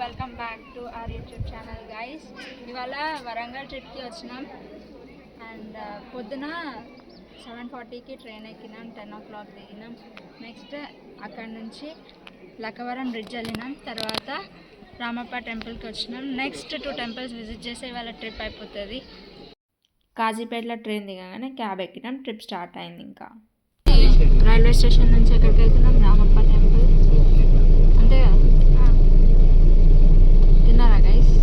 Welcome back to our YouTube channel guys. ఇవాళ వరంగల్ ట్రిప్కి వచ్చినాం అండ్ పొద్దున 7:40కి ట్రైన్ ఎక్కినాం, 10 o'clock దిగినాం. నెక్స్ట్ అక్కడ నుంచి లక్కవరం బ్రిడ్జ్ వెళ్ళినాం, తర్వాత రామప్ప టెంపుల్కి వచ్చినాం. నెక్స్ట్ 2 temples విజిట్ చేసి ఇవాళ ట్రిప్ అయిపోతుంది. కాజీపేటలో ట్రైన్ దిగగానే క్యాబ్ ఎక్కినాం, ట్రిప్ స్టార్ట్ అయింది. ఇంకా రైల్వే స్టేషన్ నుంచి ఎక్కడికి వెళ్తున్నాం? రామప్ప టెంపుల్. అంతే కదా? తిన్నారా గైస్?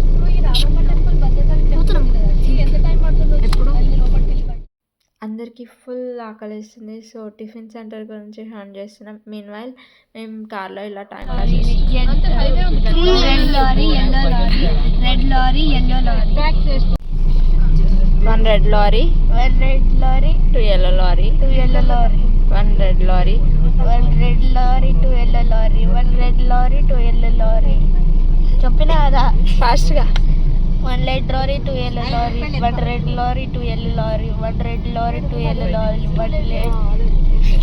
ఎప్పుడు అందరికీ ఫుల్ ఆకలిస్తుంది, సో టిఫిన్ సెంటర్ గురించి హ్యాండ్ చేస్తున్నాం. మీన్ వైల్ మేము కార్లో ఇలా time pass one red lorry, 2 yellow lorry, 1 red lorry, 1 red lorry, 2 yellow lorry, 1 red lorry, 2 yellow lorry. చెప్పినా కదా ఫాస్ట్గా. 1 red lorry, 2 yellow lorry, 1 red lorry, 2 yellow lorry, 1 red lorry, 2 yellow lorry, 1 red.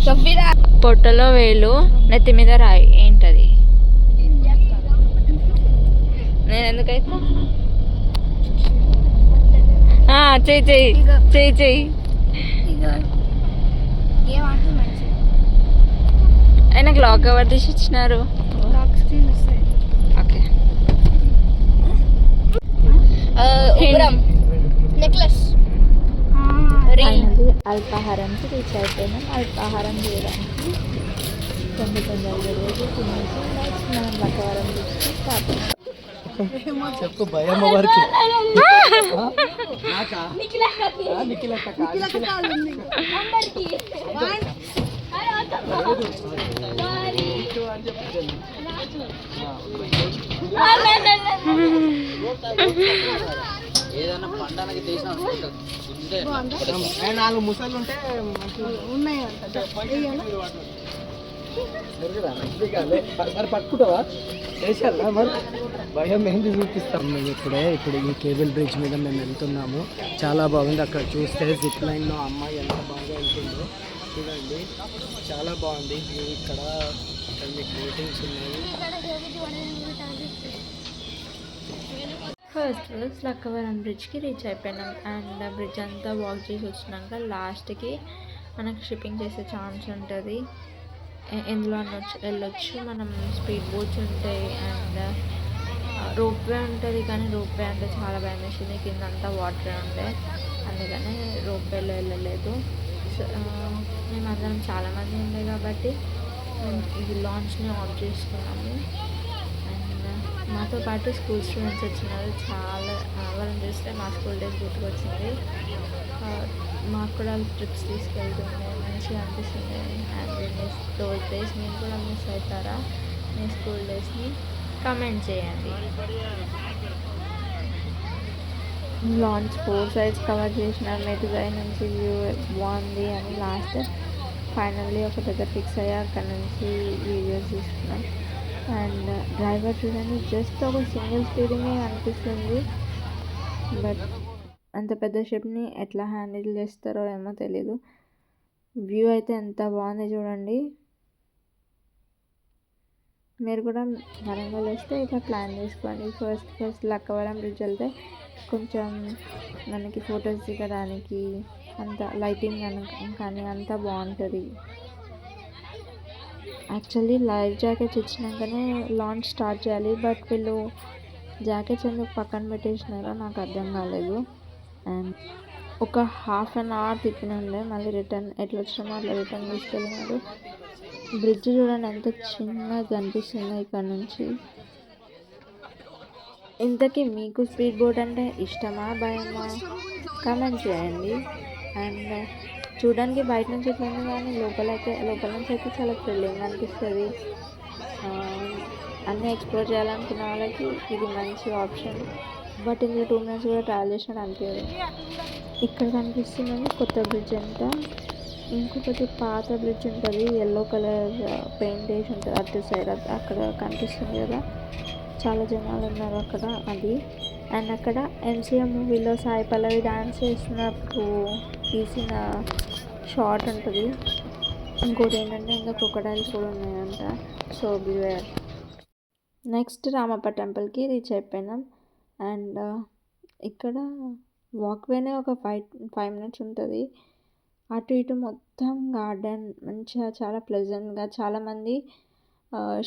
చెప్పినా. పొట్టలో వేలు, నెత్తి మీద రాయి, ఏంటది? నేను ఎందుకైతే చెయ్యి ఆయనకు లాక్ ఎవరు తీసి ఇచ్చినారు? ఓకే. నెక్లెస్ అల్పాహారంకి రీచ్ అయిపోయినాం. అల్పాహారం చేయడానికి తొందరగా రోజు తినేసి నెక్స్ట్ మనం లక్కవరం తీసుకుని స్టార్ట్. చెప్పు భయమ్మ వారికి ఏదన్నా పండగకి తీసిన 4 ముసళ్ళు ఉంటే ఉన్నాయి. మరి పట్టుకుంటావా? వేసారా మరి భయం ఏంది చూపిస్తాం. మేము ఇప్పుడు ఈ కేబుల్ బ్రిడ్జ్ మీద మేము వెళ్తున్నాము. చాలా బాగుంది. అక్కడ చూస్తే జిప్ లైన్లో అమ్మాయి ఎంత బాగా వెళ్తుందో చూడండి, చాలా బాగుంది. ఇక్కడ మీకు బోటింగ్స్ ఉన్నాయి. ఫస్ట్ రోజు లక్కవరం బ్రిడ్జ్కి రీచ్ అయిపోయినాం అండ్ బ్రిడ్జ్ అంతా వాక్ చేసి వచ్చినాక లాస్ట్కి మనకు షిప్పింగ్ చేసే ఛాన్స్ ఉంటుంది. ఎందులో వెళ్ళొచ్చు. మనం స్పీడ్ బోట్స్ ఉంటాయి అండ్ రోప్వే ఉంటుంది, కానీ రోప్వే అంటే చాలా భయం వేసింది. కింద అంతా వాటర్ ఉండే, అందుకని రోప్వేలో వెళ్ళలేదు. మేమందరం చాలామంది ఉండే కాబట్టి మేము ఈ లాంచ్ని ఆఫ్ చేసుకున్నాము. అండ్ మాతో పాటు స్కూల్ స్టూడెంట్స్ వచ్చినారు. చాలా వాళ్ళని చూస్తే మా స్కూల్ డేస్ గుర్తుకొచ్చింది. మాకు కూడా ట్రిప్స్ తీసుకెళ్తుండే, మంచిగా అనిపిస్తుంది. అండ్ those days మీరు కూడా మిస్ అవుతారా మీ స్కూల్ డేస్ని? కమెంట్ చేయండి. లాంచ్ 4 sides కవర్ చేసిన మెటుగా నుంచి వ్యూ బాగుంది అని లాస్ట్ ఫైనల్లీ ఒక దగ్గర ఫిక్స్ అయ్యా. అక్కడ నుంచి వీడియోస్ తీసుకున్నాం. అండ్ డ్రైవర్ చూడండి, జస్ట్ ఒక సింగిల్ స్పీడింగే అనిపిస్తుంది. బట్ అంత పెద్ద షిప్ని ఎట్లా హ్యాండిల్ చేస్తారో ఏమో తెలీదు. వ్యూ అయితే ఎంత బాగుంది చూడండి. మీరు కూడా వరంగల్ వస్తే ఇట్లా ప్లాన్ చేసుకోండి. ఫస్ట్ లక్కవరం బ్రిడ్జ్ వెళ్తే కొంచెం మనకి ఫొటోస్ దిగడానికి అంత లైటింగ్ కానీ అంతా బాగుంటుంది. యాక్చువల్లీ లైఫ్ జాకెట్స్ ఇచ్చినాకనే లాంచ్ స్టార్ట్ చేయాలి, బట్ వీళ్ళు జాకెట్స్ ఎందుకు పక్కన పెట్టేసినారో నాకు అర్థం కాలేదు. అండ్ ఒక 1/2 hour తిప్పినండే మళ్ళీ రిటర్న్ ఎట్లా వచ్చినామో అట్లా రిటర్న్ తీసుకెళ్ళినారు. బ్రిడ్జ్ చూడండి ఎంత చిన్నగా కనిపిస్తుందో ఇక్కడ నుంచి. ఇంతకీ మీకు స్పీడ్ బోట్ అంటే ఇష్టమా భయమా? కామెంట్ చేయండి. అండ్ చూడడానికి బయట నుంచి ఇట్లా ఉంది, కానీ లోపల నుంచి అయితే చాలా థ్రిల్లింగ్ అనిపిస్తుంది. అన్నీ ఎక్స్ప్లోర్ చేయాలనుకున్న వాళ్ళకి ఇది మంచి ఆప్షన్. బట్ ఇందులో 2 minutes కూడా ట్రావెల్ చేసినట్టు అనిపించదు. ఇక్కడ కనిపిస్తుందని కొత్త బ్రిడ్జ్ అంతా. ఇంకొకటి పాత బ్రిడ్జ్ ఉంటుంది, ఎల్లో కలర్ పెయింట్ వేసి ఉంటుంది అటు సైడ్, అక్కడ కనిపిస్తుంది కదా, చాలా జనాలు ఉన్నారు అక్కడ. అది అండ్ అక్కడ MCM మూవీలో సాయి పల్లవి డాన్స్ చేసినప్పుడు తీసిన షార్ట్ ఉంటుంది. ఇంకోటి ఏంటంటే ఇంకా క్రొకడైల్స్ కూడా ఉన్నాయంట, సో బివేర్. నెక్స్ట్ రామప్ప టెంపుల్కి రీచ్ అయిపోయినాం. అండ్ ఇక్కడ వాక్వేనే ఒక 5 మినిట్స్ ఉంటుంది. అటు ఇటు మొత్తం గార్డెన్ మంచిగా చాలా ప్లెజెంట్గా చాలామంది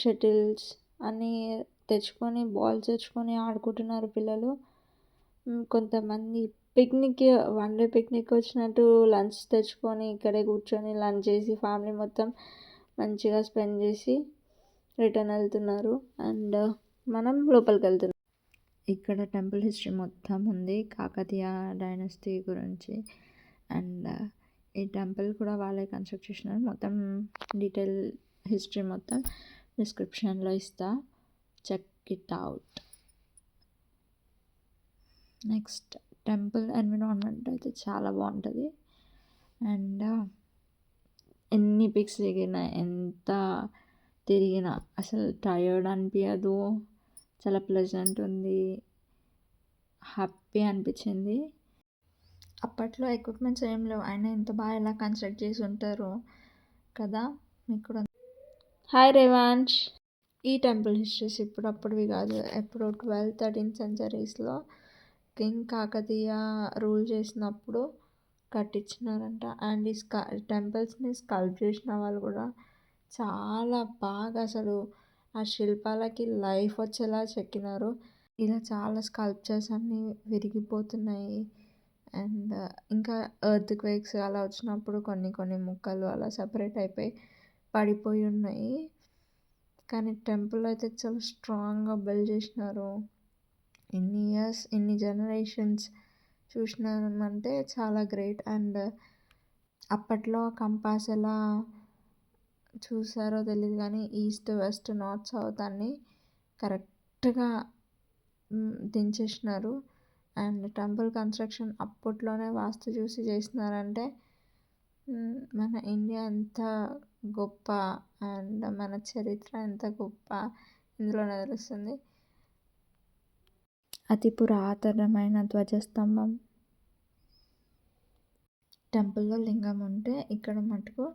షటిల్స్ అని తెచ్చుకొని బాల్స్ తెచ్చుకొని ఆడుకుంటున్నారు పిల్లలు. కొంతమంది పిక్నిక్ 1 డే పిక్నిక్ వచ్చినట్టు లంచ్ తెచ్చుకొని ఇక్కడే కూర్చొని లంచ్ చేసి ఫ్యామిలీ మొత్తం మంచిగా స్పెండ్ చేసి రిటర్న్ వెళ్తున్నారు. అండ్ మనం లోపలికి వెళ్తున్నాం. ఇక్కడ టెంపుల్ హిస్టరీ మొత్తం ఉంది కాకతీయ డైనస్టీ గురించి. అండ్ ఈ టెంపుల్ కూడా వాళ్ళే కన్స్ట్రక్ట్ చేసినారు. మొత్తం డీటెయిల్ హిస్టరీ మొత్తం డిస్క్రిప్షన్లో ఇస్తా, check it out. Next temple environment అయితే చాలా బాగుంటుంది. అండ్ ఎన్ని పిక్స్ దిగినా ఎంత తిరిగినా అసలు టయర్డ్ అనిపించదు. చాలా ప్లెజెంట్ ఉంది, హ్యాపీ అనిపించింది. అప్పట్లో ఎక్విప్మెంట్స్ ఏం లేవు, అయినా ఎంత బాగా ఎలా కన్స్ట్రక్ట్ చేసి ఉంటారో కదా. మీకు కూడా హాయ్ రేవాంష్. ఈ టెంపుల్ హిస్టరీస్ ఇప్పుడప్పుడువి కాదు, ఎప్పుడో 12th-13th సెంచరీస్లో కింగ్ కాకతీయ రూల్ చేసినప్పుడు కట్టించినారంట. అండ్ ఈ టెంపుల్స్ని స్కల్ప్ట్ చేసిన వాళ్ళు కూడా చాలా బాగా అసలు ఆ శిల్పాలకి లైఫ్ వచ్చేలా చెక్కినారు. ఇలా చాలా స్కల్ప్చర్స్ అన్నీ విరిగిపోతున్నాయి. అండ్ ఇంకా ఎర్త్ క్వేక్స్ అలా వచ్చినప్పుడు కొన్ని ముక్కలు అలా సపరేట్ అయిపోయి పడిపోయి ఉన్నాయి. కానీ టెంపుల్ అయితే చాలా స్ట్రాంగ్గా బిల్డ్ చేసినారు. ఇన్ని ఇయర్స్ ఇన్ని జనరేషన్స్ చూసినామంటే చాలా గ్రేట్. అండ్ అప్పట్లో కంపాస్ ఎలా చూసారో తెలియదు కానీ ఈస్ట్ వెస్ట్ నార్త్ సౌత్ అన్నీ కరెక్ట్గా దించేసినారు. అండ్ టెంపుల్ కన్స్ట్రక్షన్ అప్పట్లోనే వాస్తు చూసి చేసినారంటే మన ఇండియా ఎంత గొప్ప అండ్ మన చరిత్ర ఎంత గొప్ప ఇందులోనే తెలుస్తుంది. అతి పురాతనమైన ధ్వజస్తంభం, టెంపుల్లో లింగం ఉంటే ఇక్కడ మటుకు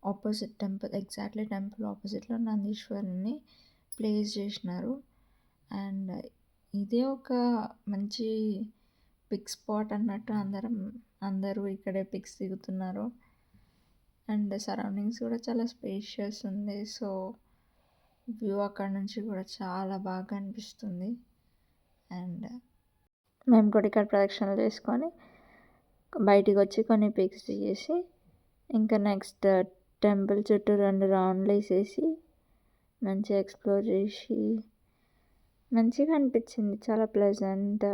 ఆపోజిట్ టెంపుల్ ఎగ్జాక్ట్లీ టెంపుల్ ఆపోజిట్లో నందీశ్వరుని ప్లేస్ చేసినారు. అండ్ ఇదే ఒక మంచి పిక్ స్పాట్ అన్నట్టు అందరూ ఇక్కడే పిక్స్ దిగుతున్నారు. అండ్ సరౌండింగ్స్ కూడా చాలా స్పేషియస్ ఉంది. సో వ్యూ అక్కడ నుంచి కూడా చాలా బాగా అనిపిస్తుంది. అండ్ మేము కూడా ఇక్కడ ప్రదక్షిణలు చేసుకొని బయటికి వచ్చి కొన్ని పిక్స్ తీసేసి ఇంకా నెక్స్ట్ టెంపుల్ చుట్టూ 2 రౌండ్లు వేసేసి మంచిగా ఎక్స్ప్లోర్ చేసి మంచిగా అనిపించింది, చాలా ప్లెజెంట్.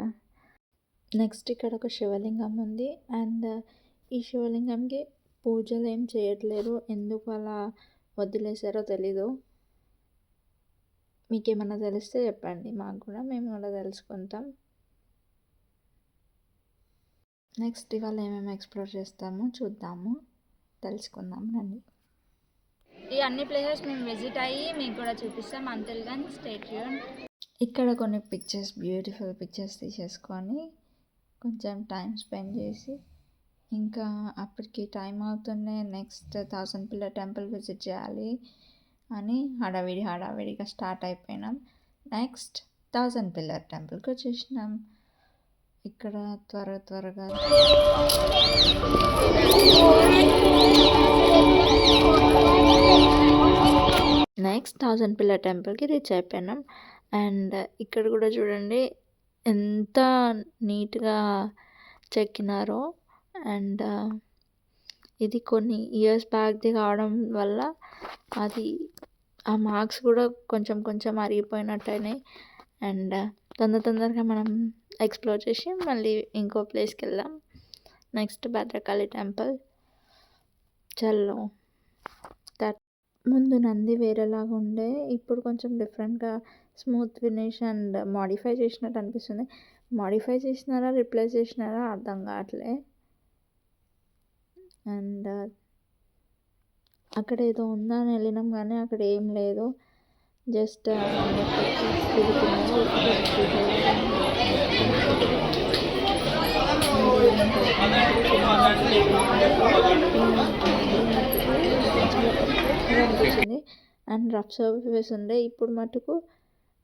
నెక్స్ట్ ఇక్కడ ఒక శివలింగం ఉంది. అండ్ ఈ శివలింగంకి పూజలు ఏం చేయట్లేరు, ఎందుకు అలా వదిలేసారో తెలీదు. మీకేమన్నా తెలిస్తే చెప్పండి, మాకు కూడా మేము కూడా తెలుసుకుంటాం. నెక్స్ట్ ఇవాళ ఏమేమి ఎక్స్ప్లోర్ చేస్తామో చూద్దాము, తెలుసుకుందాం రండి. ఈ అన్ని ప్లేసెస్ మేము విజిట్ అయ్యి మీకు కూడా చూపిస్తాం. Until then stay tuned. ఇక్కడ కొన్ని పిక్చర్స్, బ్యూటిఫుల్ పిక్చర్స్ తీసేసుకొని కొంచెం టైం స్పెండ్ చేసి ఇంకా అప్పటికి టైం అవుతుండే నెక్స్ట్ 1000 పిల్లర్ టెంపుల్ విజిట్ చేయాలి అని హడావిడిగా స్టార్ట్ అయిపోయినాం. నెక్స్ట్ 1000 పిల్లర్ టెంపుల్కి వచ్చేసినాం. ఇక్కడ త్వరగా నెక్స్ట్ 1000 పిల్లర్ టెంపుల్కి రీచ్ అయిపోయినాం. అండ్ ఇక్కడ కూడా చూడండి ఎంత నీట్గా చెక్కినారో. అండ్ ఇది కొన్ని ఇయర్స్ బ్యాక్ది కావడం వల్ల అది ఆ మార్క్స్ కూడా కొంచెం అరిగిపోయినట్టయినాయి. అండ్ తొందరగా మనం ఎక్స్ప్లోర్ చేసి మళ్ళీ ఇంకో ప్లేస్కి వెళ్దాం. Next Bhadrakali temple. చలో ముందు నంది వేరేలాగా ఉండే, ఇప్పుడు కొంచెం డిఫరెంట్గా స్మూత్ ఫినిష్ అండ్ మాడిఫై చేసినట్టు అనిపిస్తుంది. మాడిఫై చేసినారా రిప్లేస్ చేసినారా అర్థం కావట్లే. అండ్ అక్కడ ఏదో ఉందా అని వెళ్ళినాం కానీ అక్కడ ఏం లేదు, జస్ట్ అనిపించింది. అండ్ రఫ్ సర్ఫేస్ ఉండే, ఇప్పుడు మటుకు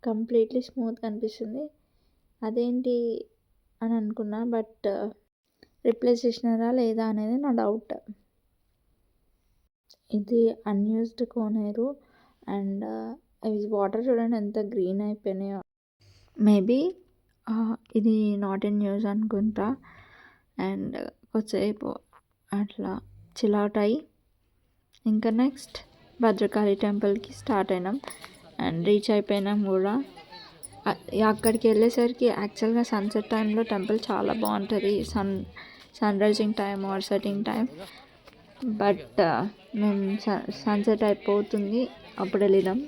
కంప్లీట్లీ స్మూత్ కనిపిస్తుంది. అదేంటి అని అనుకున్నా, బట్ రిప్లేస్ చేసినారా లేదా అనేది నా డౌట్. ఇది అన్యూజ్డ్ కోనేరు అండ్ ఇవి వాటర్ చూడండి ఎంత గ్రీన్ అయిపోయినాయో. మేబీ ఇది నాట్ ఇన్ యూజ్ అనుకుంటా. అండ్ కొద్దిసేపు అట్లా చిల్అవుట్ అయ్యి ఇంకా నెక్స్ట్ భద్రకాళి టెంపుల్కి స్టార్ట్ అయినాం అండ్ రీచ్ అయిపోయినాం కూడా. అక్కడికి వెళ్ళేసరికి యాక్చువల్గా సన్సెట్ టైంలో టెంపుల్ చాలా బాగుంటుంది, sun rising time or setting time. But మేము సన్సెట్ అయిపోతుంది అప్పుడు వెళ్ళినాం.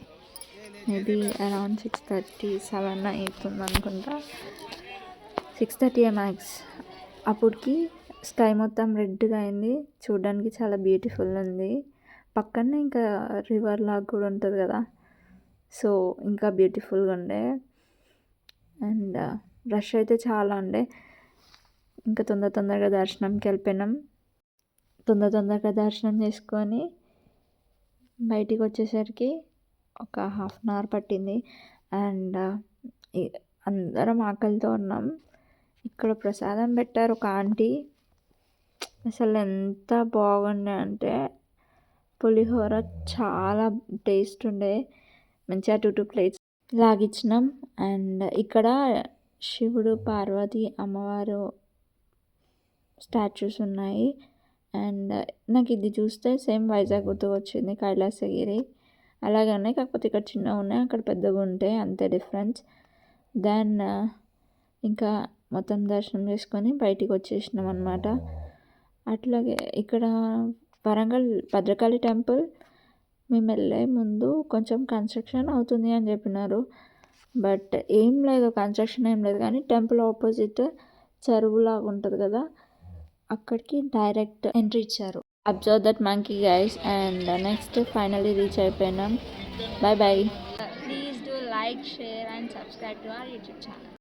మేబీ అరౌండ్ 6:30, 7 అవుతుంది అనుకుంటా. 6:30 మ్యాక్స్. అప్పటికి స్కై మొత్తం రెడ్గా అయింది, చూడడానికి చాలా బ్యూటిఫుల్ ఉంది. పక్కనే ఇంకా రివర్ లాగా కూడా ఉంటుంది కదా, సో ఇంకా బ్యూటిఫుల్గా ఉండే. అండ్ రష్ అయితే చాలా ఉండే. ఇంకా తొందరగా దర్శనంకి వెళ్ళిపోయినాం. తొందరగా దర్శనం చేసుకొని బయటికి వచ్చేసరికి ఒక 1/2 అవర్ పట్టింది. అండ్ అందరం ఆకలితో ఉన్నాం. ఇక్కడ ప్రసాదం పెట్టారు ఒక ఆంటీ, అసలు ఎంత బాగుండే అంటే పులిహోర చాలా టేస్ట్ ఉండే. మంచిగా 2 ప్లేట్స్ లాగించినాం. అండ్ ఇక్కడ శివుడు, పార్వతి, అమ్మవారు స్టాచ్యూస్ ఉన్నాయి. అండ్ నాకు ఇది చూస్తే సేమ్ వైజాగ్ గుర్తుకొచ్చింది, కైలాసగిరి అలాగే ఉన్నాయి, కాకపోతే ఇక్కడ చిన్నగా ఉన్నాయి, అక్కడ పెద్దగా ఉంటాయి, అంతే డిఫరెన్స్. దెన్ ఇంకా మొత్తం దర్శనం చేసుకొని బయటికి వచ్చేసినాం అనమాట. అట్లాగే ఇక్కడ వరంగల్ భద్రకాళి టెంపుల్ మేము వెళ్ళే ముందు కొంచెం కన్స్ట్రక్షన్ అవుతుంది అని చెప్పినారు, బట్ ఏం లేదు, కన్స్ట్రక్షన్ ఏం లేదు. కానీ టెంపుల్ ఆపోజిట్ చెరువులాగా ఉంటుంది కదా, అక్కడికి డైరెక్ట్ ఎంట్రీ ఇచ్చారు. Observe that monkey guys. And next finally reach అయిపోయినాం. Bye. Please do like, share and subscribe to our YouTube channel.